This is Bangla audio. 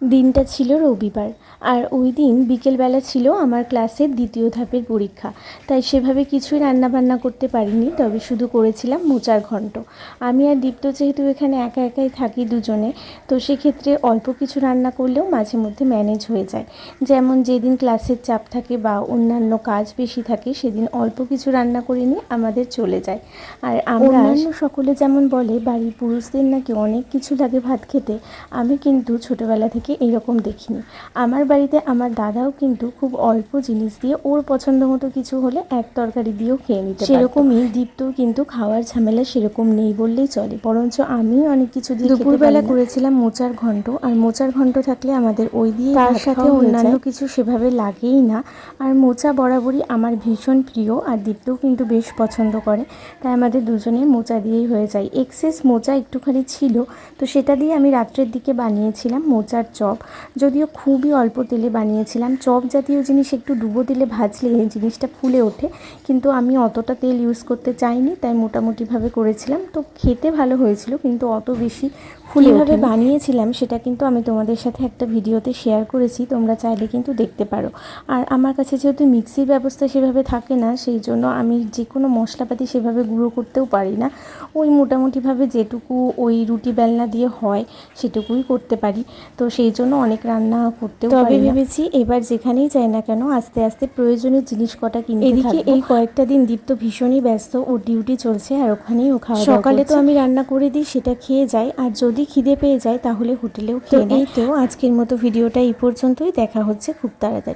দিনটা ছিল রবিবার, আর ওই দিন বিকেলবেলা ছিল আমার ক্লাসের দ্বিতীয় ধাপের পরীক্ষা। তাই সেভাবে কিছুই রান্নাবান্না করতে পারিনি, তবে শুধু করেছিলাম মোচার ঘন্ট। আমি আর দীপ্ত যেহেতু এখানে একা একাই থাকি দুজনে, তো সেক্ষেত্রে অল্প কিছু রান্না করলেও মাঝে মধ্যে ম্যানেজ হয়ে যায়। যেমন যেদিন ক্লাসের চাপ থাকে বা অন্যান্য কাজ বেশি থাকে, সেদিন অল্প কিছু রান্না করে নিয়ে আমাদের চলে যায়। আর আমরা সকলে যেমন বলে বাড়ির পুরুষদের নাকি অনেক কিছু লাগে ভাত খেতে, আমি কিন্তু ছোটোবেলা থেকে এরকম দেখিনি। আমার বাড়িতে আমার দাদাও কিন্তু খুব অল্প জিনিস দিয়ে ওর পছন্দ মতো কিছু হলে এক তরকারি দিয়েও খেয়ে নিতে পারত। সেরকমই দীপ্তও কিন্তু খাওয়ার ঝামেলা সেরকম নেই বললেই চলে, বরঞ্চ আমি অনেক কিছু দিয়ে দুপুরবেলা করেছিলাম মোচার ঘন্ট। আর মোচার ঘন্ট থাকলে আমাদের ওই দিয়ে তার সাথে অন্যান্য কিছু সেভাবে লাগেই না। আর মোচা বরাবরই আমার ভীষণ প্রিয়, আর দীপ্তও কিন্তু বেশ পছন্দ করে, তাই আমাদের দুজনের মোচা দিয়েই হয়ে যায়। এক্সেস মোচা একটুখানি ছিল, তো সেটা দিয়ে আমি রাত্রের দিকে বানিয়েছিলাম মোচার চপ। যদিও খুবই অল্প তেলে বানিয়েছিলাম। চপ জাতীয় জিনিস একটু ডুবো তেলে ভাজলে এই জিনিসটা ফুলে ওঠে, কিন্তু আমি অতটা তেল ইউজ করতে চাইনি, তাই মোটামুটিভাবে করেছিলাম। তো খেতে ভালো হয়েছিল, কিন্তু অত বেশি ফুলেভাবে বানিয়েছিলাম সেটা কিন্তু আমি তোমাদের সাথে একটা ভিডিওতে শেয়ার করেছি, তোমরা চাইলে কিন্তু দেখতে পারো। আর আমার কাছে যেহেতু মিক্সির ব্যবস্থা সেভাবে থাকে না, সেই জন্য আমি যে কোনো মশলাপাতি সেভাবে গুঁড়ো করতেও পারি না। ওই মোটামুটিভাবে যেটুকু ওই রুটি বেলনা দিয়ে হয় সেটুকুই করতে পারি, তো সেই জন্য অনেক রান্না করতেও পারি না। তবে ভেবেছি এবার যেখানেই যাই না কেন আস্তে আস্তে প্রয়োজনীয় জিনিস কটা কিনতে থাকবো। এদিকে এই কয়েকটা দিন দীপ্ত ভীষণই ব্যস্ত, ওর ডিউটি চলছে, আর ওখানেই ও খাওয়া দাওয়া করছে। সকালে তো আমি রান্না করে দিই, সেটা খেয়ে যাই, আর যদি খিদে পেয়ে যায় তাহলে হোটেলেও খেয়ে নেই। তো এই তো আজকের মতো ভিডিওটা এই পর্যন্তই, দেখা হচ্ছে খুব তাড়াতাড়ি।